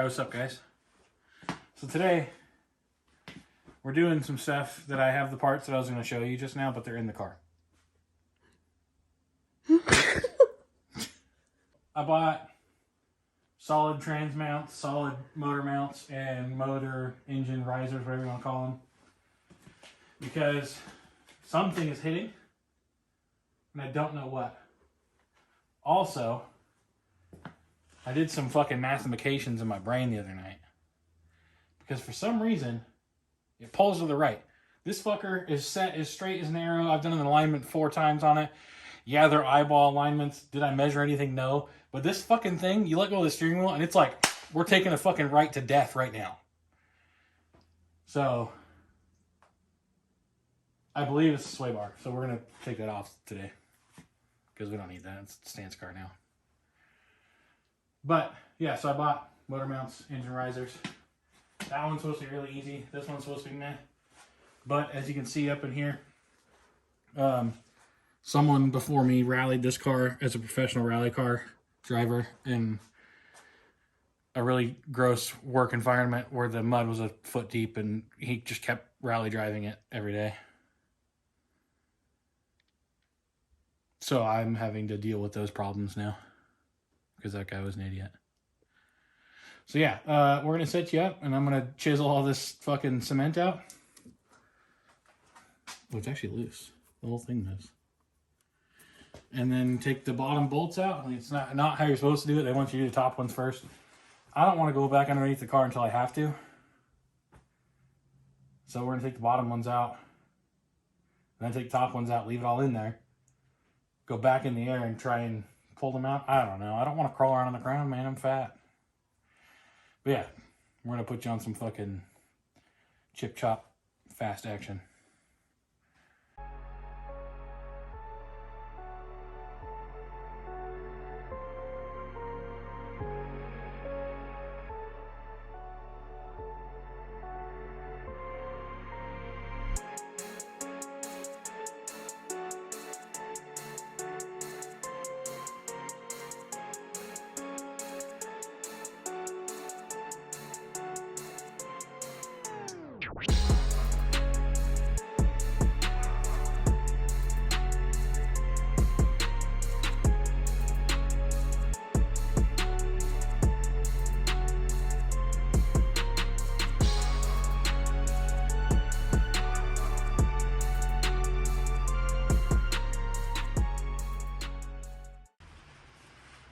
Alright, what's up guys? So today, we're doing some stuff that I have the parts that I was going to show you just now, but they're in the car. I bought solid trans mounts, solid motor mounts, and motor engine risers, whatever you want to call them. Because something is hitting, and I don't know what. Also, I did some fucking mathematications in my brain the other night. Because for some reason, it pulls to the right. This fucker is set as straight as an arrow. I've done an alignment 4 times on it. Yeah, they're eyeball alignments. Did I measure anything? No. But this fucking thing, you let go of the steering wheel, and it's like, we're taking a fucking right to death right now. So, I believe it's a sway bar. So we're going to take that off today. Because we don't need that. It's a stance car now. But, yeah, so I bought motor mounts, engine risers. That one's supposed to be really easy. This one's supposed to be meh. But, as you can see up in here, someone before me rallied this car as a professional rally car driver in a really gross work environment where the mud was a foot deep, and he just kept rally driving it every day. So I'm having to deal with those problems now because that guy was an idiot. So yeah, we're going to set you up, and I'm going to chisel all this fucking cement out. Oh, it's actually loose. The whole thing moves. And then take the bottom bolts out. I mean, it's not how you're supposed to do it. They want you to do the top ones first. I don't want to go back underneath the car until I have to. So we're going to take the bottom ones out. And then take the top ones out, leave it all in there. Go back in the air and try and pull them out. I don't know. I don't want to crawl around on the ground, man. I'm fat. But yeah, we're going to put you on some fucking chip chop fast action.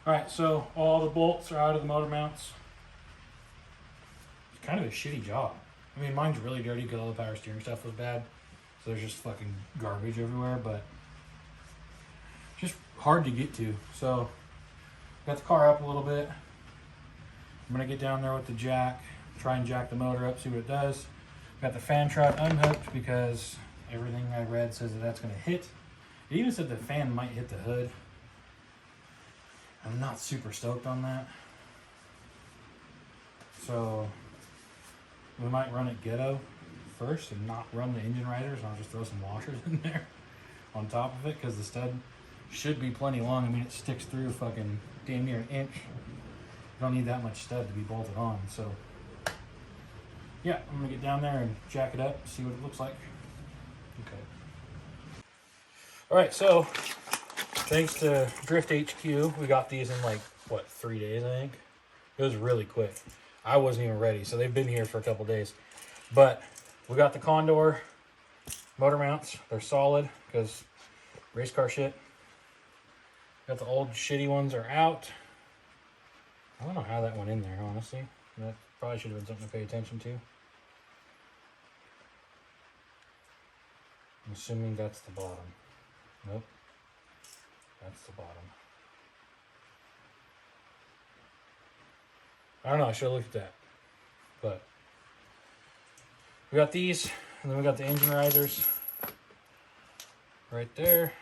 Alright, so all the bolts are out of the motor mounts. It's kind of a shitty job. I mean, mine's really dirty because all the power steering stuff was bad. So there's just fucking garbage everywhere, but just hard to get to. So, got the car up a little bit. I'm going to get down there with the jack, try and jack the motor up, see what it does. Got the fan trap unhooked because everything I read says that that's going to hit. It even said the fan might hit the hood. I'm not super stoked on that. So we might run it ghetto first and not run the engine risers. I'll just throw some washers in there on top of it because the stud should be plenty long. I mean, it sticks through fucking damn near an inch. You don't need that much stud to be bolted on. So yeah, I'm gonna get down there and jack it up, see what it looks like. Okay. All right, so thanks to Drift HQ, we got these in like, what, 3 days, I think? It was really quick. I wasn't even ready, so they've been here for a couple days. But we got the Condor motor mounts. They're solid because race car shit. Got the old shitty ones are out. I don't know how that went in there, honestly. That probably should have been something to pay attention to. I'm assuming that's the bottom. Nope. That's the bottom. I don't know, I should have looked at that. But we got these, and then we got the engine risers right there.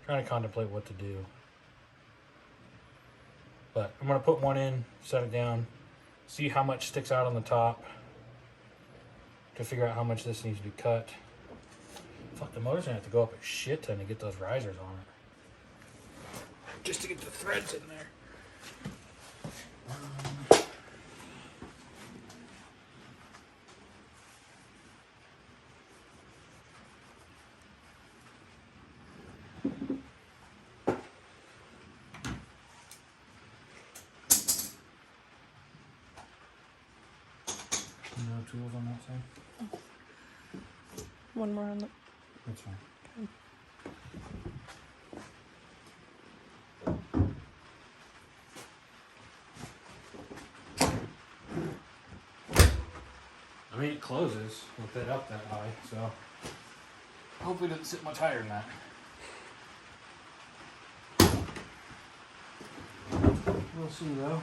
Trying to contemplate what to do. But I'm going to put one in, set it down, see how much sticks out on the top to figure out how much this needs to be cut. Fuck, the motor's going to have to go up a shit ton to get those risers on it. just to get the threads in there. No tools on that side? One more on the... That's fine. I mean, it closes with it up that high, so hopefully it doesn't sit much higher than that. We'll see though.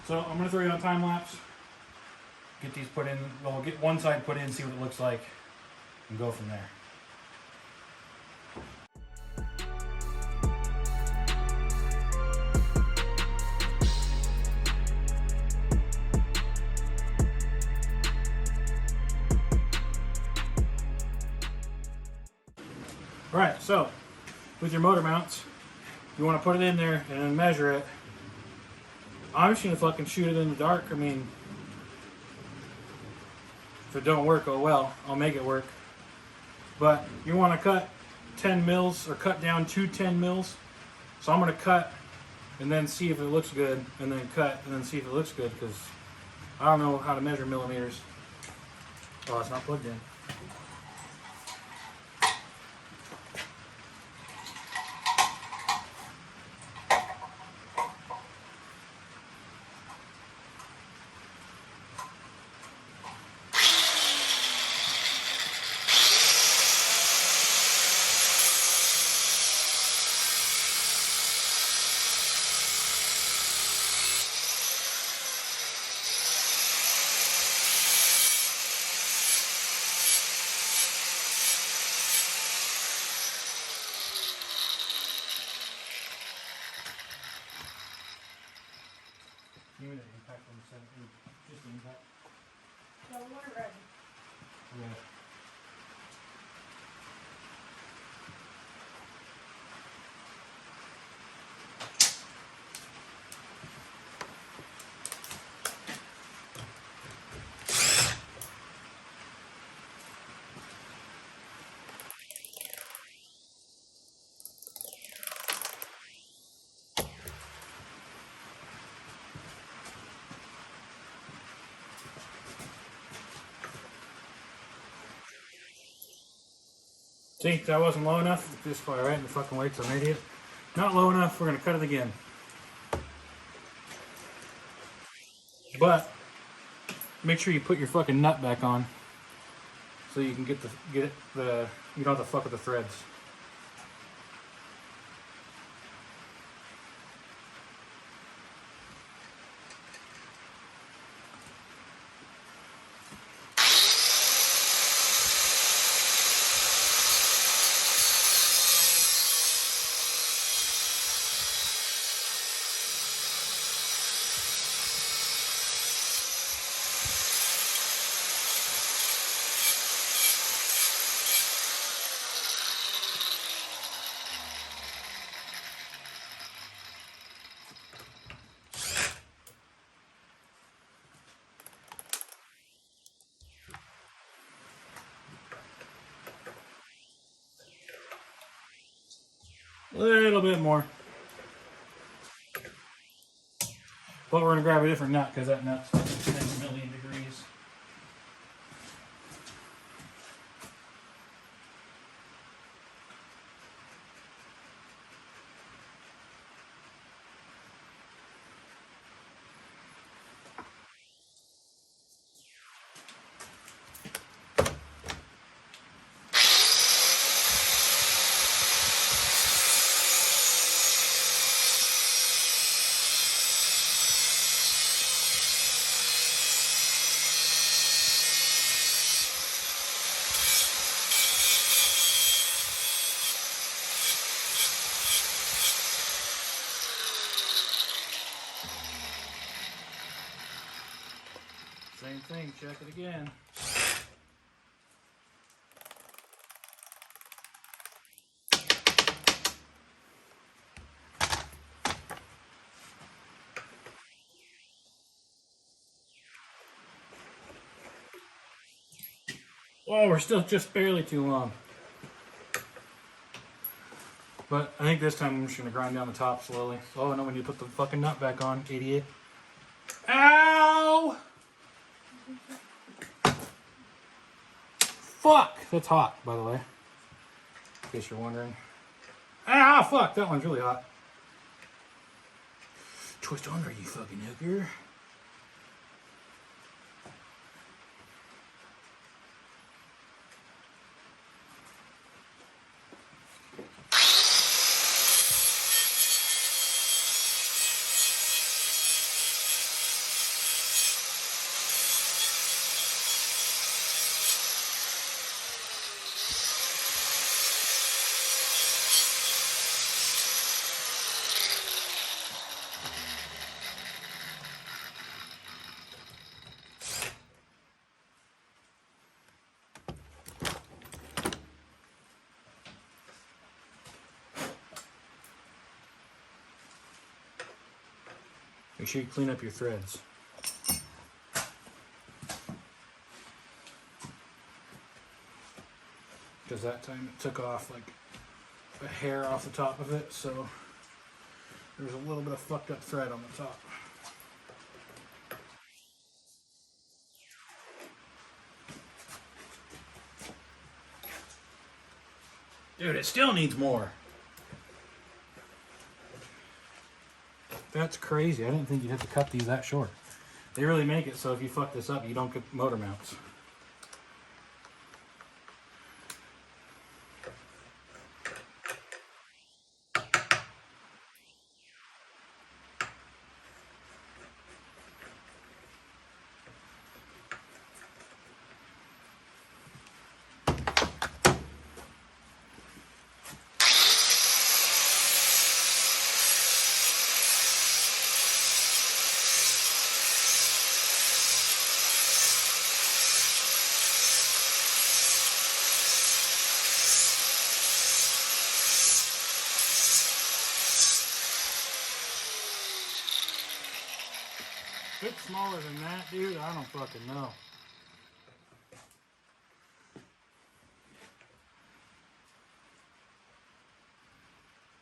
So I'm gonna throw you on time lapse. Get these put in. We'll get one side put in, see what it looks like, and go from there. Alright, so with your motor mounts, you want to put it in there and then measure it. I'm just going to fucking shoot it in the dark. I mean, if it don't work, oh well, I'll make it work. But you want to cut 10 mils or cut down to 10 mils. So I'm going to cut and then see if it looks good, and then cut and then see if it looks good, because I don't know how to measure millimeters. Oh, it's not plugged in. Give me the impact on the center. Just the impact. No, we're ready. Yeah. See, that wasn't low enough. Just fly right in the fucking weights. I'm an idiot. Not low enough. We're gonna cut it again. But make sure you put your fucking nut back on, so you can get you don't have to fuck with the threads. A little bit more. But we're going to grab a different nut, because that nut's 10 million degrees. Same thing, check it again. Oh, we're still just barely too long. But I think this time I'm just gonna grind down the top slowly. Oh no, we need to put the fucking nut back on, idiot. Ow! Fuck! That's hot, by the way. In case you're wondering. Ah, fuck! That one's really hot. Twist under, you fucking hooker. Make sure you clean up your threads. Because that time it took off like a hair off the top of it, so there's a little bit of fucked up thread on the top. Dude, it still needs more. That's crazy. I didn't think you'd have to cut these that short. They really make it so if you fuck this up, you don't get motor mounts. If it's smaller than that, dude, I don't fucking know.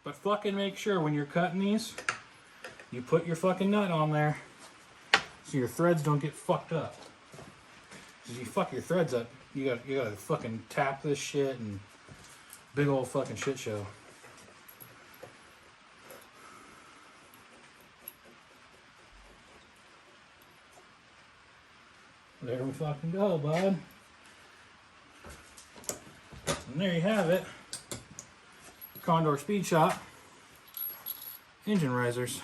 But fucking make sure when you're cutting these, you put your fucking nut on there so your threads don't get fucked up. Because if you fuck your threads up, you gotta fucking tap this shit and big old fucking shit show. There we fucking go, bud. And there you have it. Condor Speed Shop engine risers.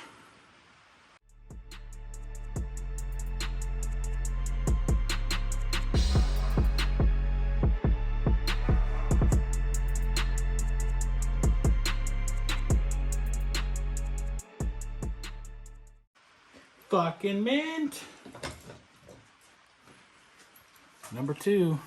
Fucking mint. Number 2.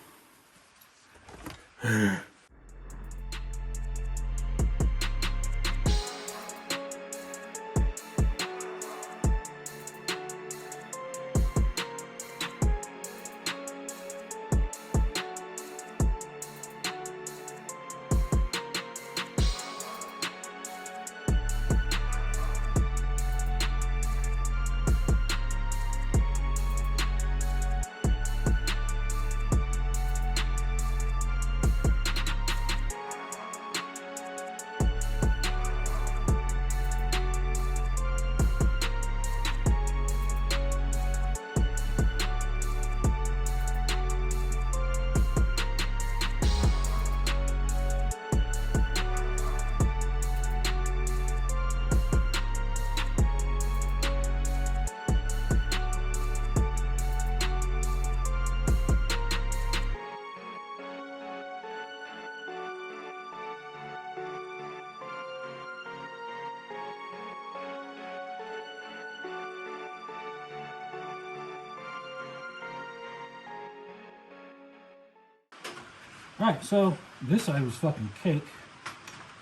Alright, so this side was fucking cake,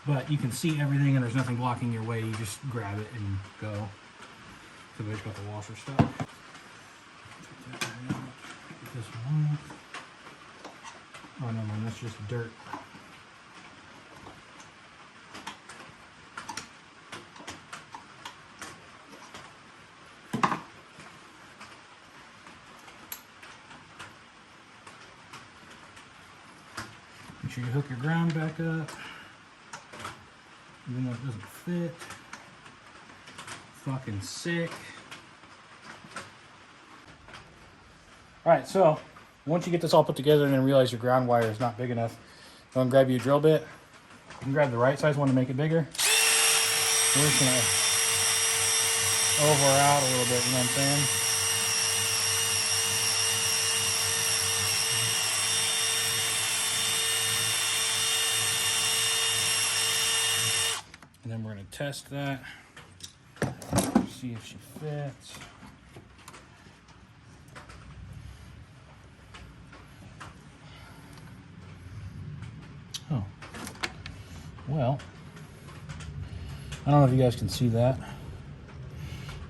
but you can see everything and there's nothing blocking your way. You just grab it and go. So we just got the washer stuck. Take that right out. Get this one off. Oh, no, man, that's just dirt. Make sure you hook your ground back up, even though it doesn't fit. Fucking sick. Alright, so once you get this all put together and then realize your ground wire is not big enough, go and grab you a drill bit. You can grab the right size one to make it bigger. We're just gonna over or out a little bit, you know what I'm saying? And then we're gonna test that. See if she fits. Oh, well, I don't know if you guys can see that.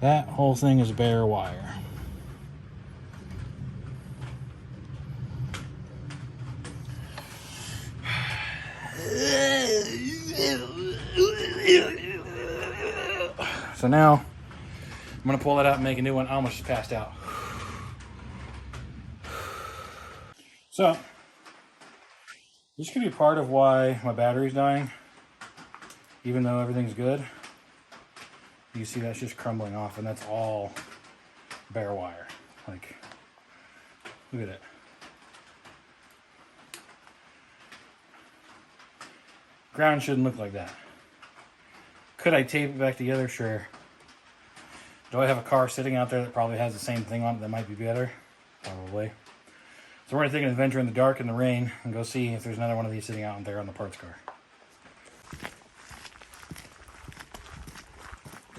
That whole thing is bare wire. So now I'm gonna pull that out and make a new one. I almost just passed out. So this could be part of why my battery's dying, even though everything's good. You see that's just crumbling off, and that's all bare wire. Like, look at it. Ground shouldn't look like that. Could I tape it back together? Sure. Do I have a car sitting out there that probably has the same thing on it that might be better? Probably. So we're going to take an adventure in the dark and the rain and go see if there's another one of these sitting out there on the parts car.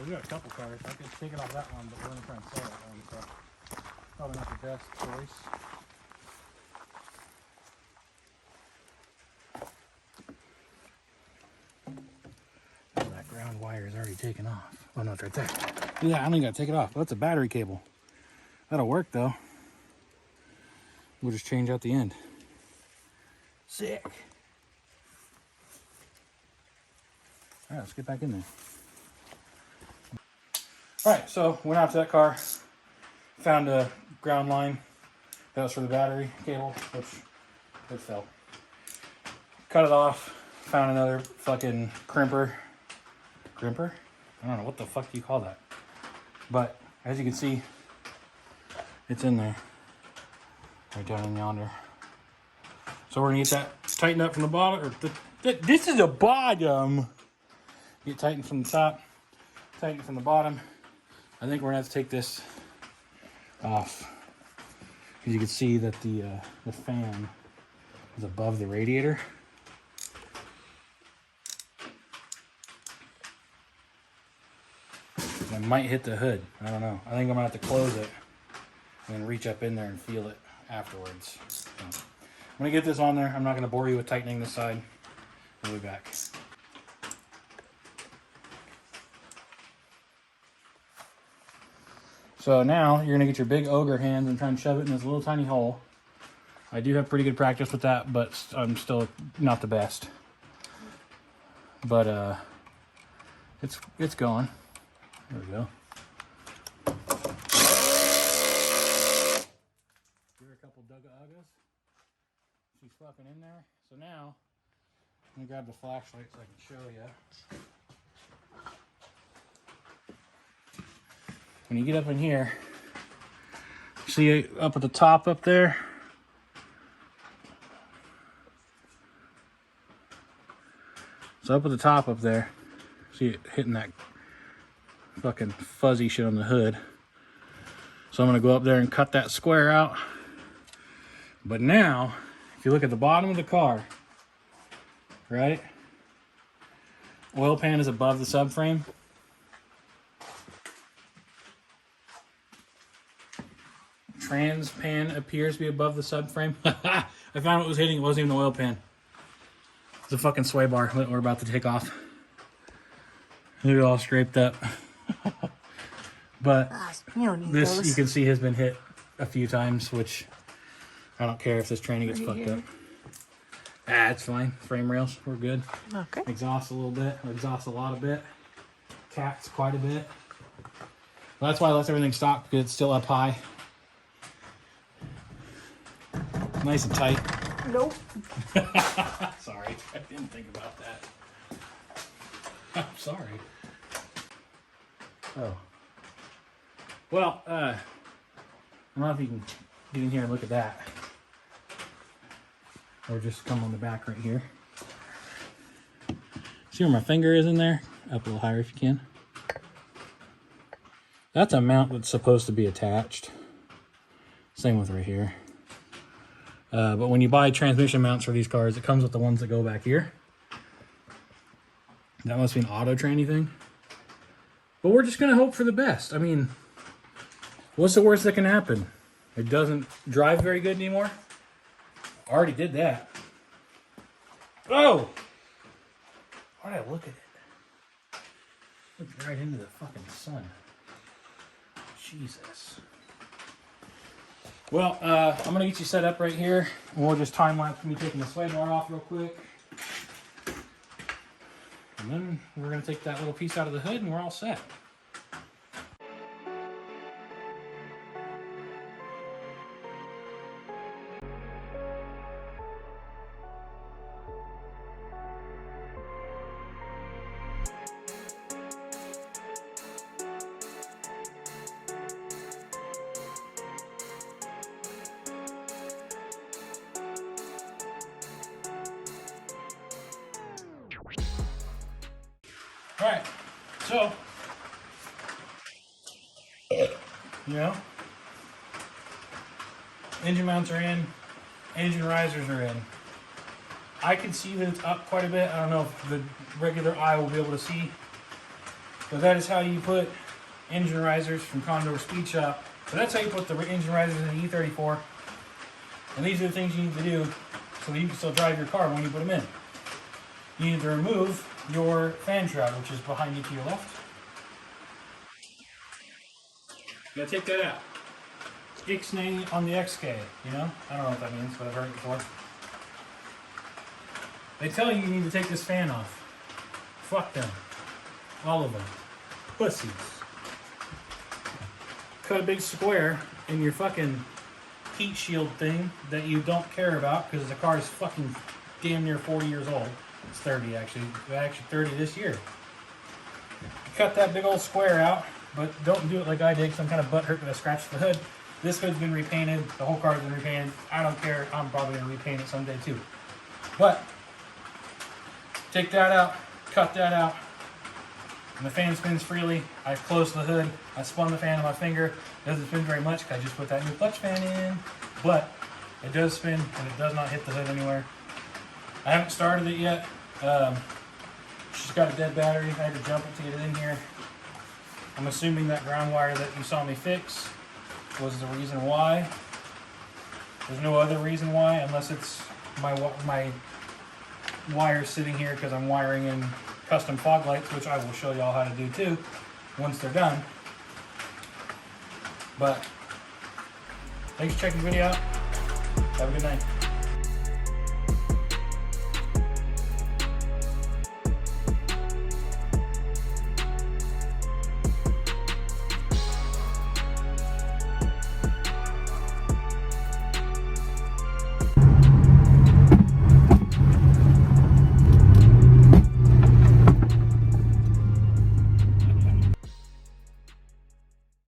We got a couple cars. I could take it off that one, but we're going to try and sell that one, so probably not the best choice. Oh, that ground wire is already taken off. Oh no, it's right there. Yeah, I don't even got to take it off. That's a battery cable. That'll work though. We'll just change out the end. Sick. All right, let's get back in there. All right, so went out to that car, found a ground line that was for the battery cable, which it fell. Cut it off, found another fucking crimper. Crimper? I don't know, what the fuck do you call that? But as you can see, it's in there, right down in yonder. So we're gonna get that tightened up from the bottom, or this is the bottom. Get tightened from the top, tighten from the bottom. I think we're gonna have to take this off, because you can see that the fan is above the radiator. It might hit the hood. I don't know. I think I'm gonna have to close it and then reach up in there and feel it afterwards. So, I'm gonna get this on there. I'm not gonna bore you with tightening this side. We'll be back. So now you're gonna get your big ogre hands and try and shove it in this little tiny hole. I do have pretty good practice with that, but I'm still not the best. But it's going. There we go. Give her a couple dugga-uggas. She's fucking in there. So now, let me grab the flashlight so I can show you. When you get up in here, see up at the top up there? So up at the top up there, see it hitting that fucking fuzzy shit on the hood. So I'm gonna go up there and cut that square out. But now, if you look at the bottom of the car, right? Oil pan is above the subframe. Trans pan appears to be above the subframe. I found what was hitting. It wasn't even the oil pan. It's a fucking sway bar that we're about to take off. Look at it all scraped up. But this, you can see, has been hit a few times, which I don't care if this tranny gets fucked up. Ah, it's fine. Frame rails, we're good. Okay. Exhaust a little bit, or exhaust a lot a bit. Cats quite a bit. Well, that's why I left everything stock, because it's still up high. Nice and tight. Nope. Sorry, I didn't think about that. I'm sorry. Oh. Well, I don't know if you can get in here and look at that. Or just come on the back right here. See where my finger is in there? Up a little higher if you can. That's a mount that's supposed to be attached. Same with right here. But when you buy transmission mounts for these cars, it comes with the ones that go back here. That must be an auto tranny thing. But we're just going to hope for the best. I mean, what's the worst that can happen? It doesn't drive very good anymore? Already did that. Oh! Why did I look at it? Looked right into the fucking sun. Jesus. Well, I'm going to get you set up right here. And we'll just time lapse me taking the sway bar off real quick. And then we're going to take that little piece out of the hood and we're all set. Alright, so, you know, engine mounts are in, engine risers are in. I can see that it's up quite a bit. I don't know if the regular eye will be able to see, but that is how you put engine risers from Condor Speed Shop. So that's how you put the engine risers in the E34. And these are the things you need to do so that you can still drive your car when you put them in. You need to remove your fan shroud, which is behind you to your left. You gotta take that out. Ixnay on the XK, you know? I don't know what that means, but I've heard it before. They tell you need to take this fan off. Fuck them. All of them. Pussies. Cut a big square in your fucking heat shield thing that you don't care about because the car is fucking damn near 40 years old. It's 30 actually. Actually 30 this year. Cut that big old square out, but don't do it like I did because I'm kind of butthurt that I scratched the hood. This hood's been repainted. The whole car's been repainted. I don't care. I'm probably going to repaint it someday too. But take that out. Cut that out. And the fan spins freely. I closed the hood. I spun the fan on my finger. It doesn't spin very much because I just put that new clutch fan in. But it does spin and it does not hit the hood anywhere. I haven't started it yet. She's got a dead battery. I had to jump it to get it in here. I'm assuming that ground wire that you saw me fix was the reason why. There's no other reason why unless it's my wire sitting here because I'm wiring in custom fog lights, which I will show y'all how to do too once they're done. But thanks for checking the video out. Have a good night.